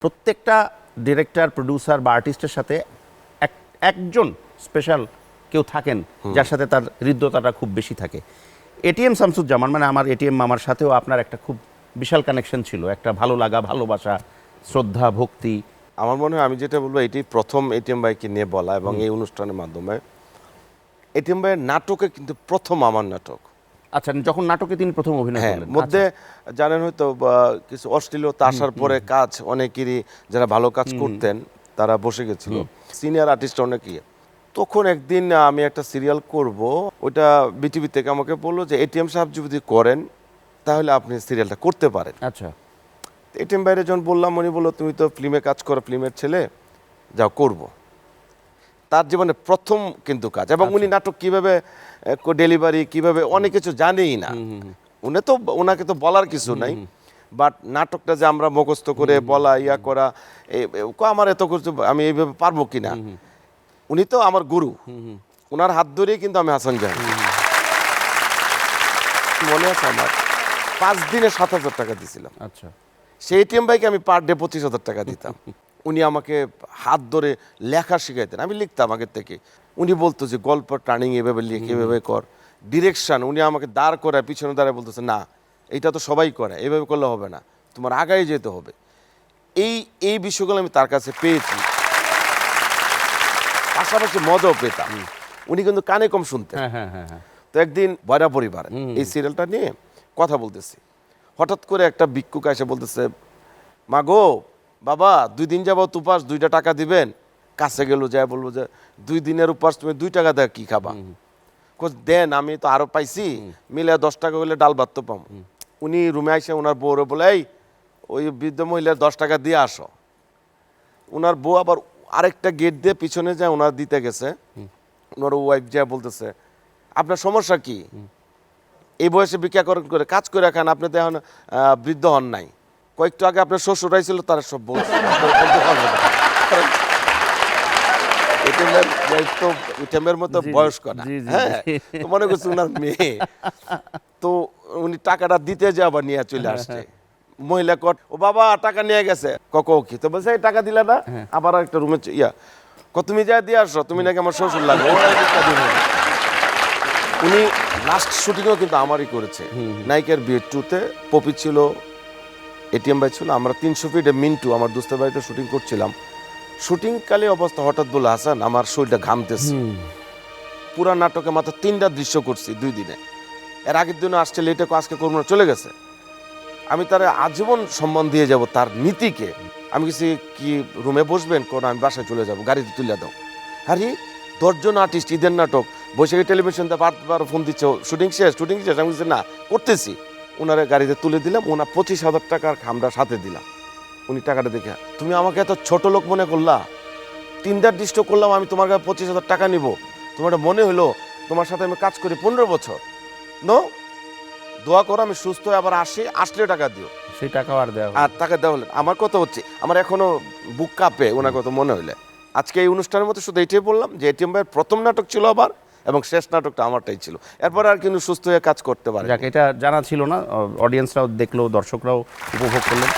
প্রত্যেকটা director producer বা আর্টিস্টের সাথে একজন স্পেশাল কেউ থাকেন যার সাথে তার হৃদ্যতাটা খুব বেশি থাকে। এটিএম শামসুজ্জামান মানে আমার এটিএম মামার সাথেও আপনার একটা খুব বিশাল কানেকশন ছিল, একটা ভালো লাগা, ভালোবাসা, শ্রদ্ধা, ভক্তি। আমার মনে হয় আমি যেটা বলবো এটি প্রথম এটিএম ভাইকে নিয়ে বলা এবং এই অনুষ্ঠানের মাধ্যমে এটিএম ভাইয়ের নাটকে কিন্তু প্রথম আমার নাটক। আচ্ছা, যখন নাটকে তিনি প্রথম অভিনয় করলেন, মধ্যে জানেন হয়তো কিছু অশ্লীলতা আসার পরে কাজ অনেকেরই যারা ভালো কাজ করতেন তারা বসে গেছিল, সিনিয়র আর্টিস্ট অনেকেই। তখন একদিন আমি একটা সিরিয়াল করব, ওইটা বিটিভি থেকে আমাকে বললো যে এটিএম সাহেব যদি করেন তাহলে আপনি সিরিয়ালটা করতে পারেন। আচ্ছা, এটিএম বাইরে যখন বললাম উনি বললো তুমি তো ফিল্মে কাজ করো, ফিল্মের ছেলে, যাও করব। তার জীবনে প্রথম কিন্তু কাজ, এবং উনি নাটক কিভাবে ডেলিভারি কিভাবে অনেক কিছু জানেই না। উনি তো ওনাকে তো বলার কিছু নাই, বাট নাটকটা যে আমরা মুখস্থ করে বলা ইয়া করা আমার এত কিছু আমি এইভাবে পারবো কিনা। উনি তো আমার গুরু, ওনার হাত ধরেই কিন্তু আমি হাসান জাহান। মনে আছে আমার 5 দিনে 7,000 টাকা দিয়েছিলাম। আচ্ছা, সেই এটিএম ভাইকে আমি পার ডে 25,000 টাকা দিতাম। উনি আমাকে হাত ধরে লেখা শিখাইতেন, আমি লিখতাম আগের থেকে। উনি বলতো যে গল্প টার্নিং এভাবে লিখ, এভাবে কর। ডিরেকশন উনি আমাকে দাঁড় করায়, পিছনে দাঁড়ায় বলতেছে না এইটা তো সবাই করে, এভাবে করলে হবে না, তোমার আগায় যেতে হবে। এই বিষয়গুলো আমি তার কাছে পেয়েছি, পাশাপাশি মজাও পেতাম। উনি কিন্তু কানে কম শুনতেন। তো একদিন বয়রা পরিবার এই সিরিয়ালটা নিয়ে কথা বলতেছি, হঠাৎ করে একটা ভিক্ষুক এসে বলতেছে, মা গো বাবা 2 দিন যাবত উপাস, 2টা টাকা দিবেন। কাছে গেল, যায় বলবো যে 2 দিনের উপাস তুমি 2 টাকা দেয় কি খাবা? দেন, আমি তো আরো পাইছি, মিলে 10 টাকা হলে ডাল ভাত তো পাম। উনি রুমে আইসে ওনার বউরে বলে, এই ওই বৃদ্ধ মহিলার 10 টাকা দিয়ে আসো। ওনার বউ আবার আরেকটা গেট দিয়ে পিছনে যায়, ওনার দিতে গেছে। ওনার ওয়াইফ যায় বলতেছে, আপনার সমস্যা কি? এই বয়সে ভিক্ষা করে কাজ করে খান, আপনি তো এখন বৃদ্ধ হন নাই। কয়েকটু আগে আপনার শ্বশুর আইছিল, তারা সব বলছে মতো বয়স্ক না, হ্যাঁ, মনে করছে ওনার মেয়ে। তো উনি টাকাটা দিতে যে আবার নিয়ে চলে আসছে। মহিলা কট, ও বাবা টাকা নিয়ে গেছে। কি তো বলছে, এই টাকা দিলে না? আবার একটা রুমে তুমি যা দিয়ে আসো, তুমি নাকি আমার শ্বশুর লাগে। উনি লাস্ট শুটিংও কিন্তু আমারই করেছে, নায়িকার বিয়ে 2-তে। পপি ছিল, এটিএম ভাই ছিল, আমরা 300 ফিটে মিন্টু আমার দোস্তের বাড়িতে শুটিং করছিলাম। শুটিংকালে অবস্থা হঠাৎ বলে, হাসান আমার শরীরটা ঘামতেছে। পুরা নাটকে মাত্র 3টা দৃশ্য করছি 2 দিনে। এর আগের দিনও আসছে লেটে, আজকে করবো না, চলে গেছে। আমি তার আজীবন সম্মান দিয়ে যাব তার নীতিকে। আমি কিছু কি রুমে বসবেন, কোন আমি বাসায় চলে যাব, গাড়িতে তুলে দাও। আরে 10 জন আর্টিস্ট, ঈদের নাটক, বৈশাখী টেলিভিশনতে বারবার ফোন দিচ্ছে, শুটিং শেষ। আমি বলছি না, করতেছি। ওনারা গাড়িতে তুলে দিলাম, ওনার 25,000 টাকার আমরা সাথে দিলাম। উনি টাকাটা দেখে, তুমি আমাকে এত ছোট লোক মনে করলা? 3টা দৃষ্ট করলাম, আমি তোমার কাছে 25,000 টাকা নিব? তোমার মনে হলো তোমার সাথে আমি কাজ করি 15 বছর? নো, দোয়া করো আমি সুস্থ হয়ে আবার আসলে টাকা দিও। সেই টাকা আর দেওয়া, আর টাকা দেওয়া হলেন আমার কথা হচ্ছে, আমার এখনো বুক কাঁপে ওনার কথা মনে হইলে। আজকে এই অনুষ্ঠানের মধ্যে শুধু এইটাই বললাম যে এটিএম ভাইয়ের প্রথম নাটক ছিল আবার, এবং শেষ নাটকটা আমারটাই ছিল। এরপর আর কিন্তু সুস্থ হয়ে কাজ করতে পারে। যাক, এটা জানা ছিল না, অডিয়েন্সরাও দেখলো, দর্শকরাও উপভোগ করলেন।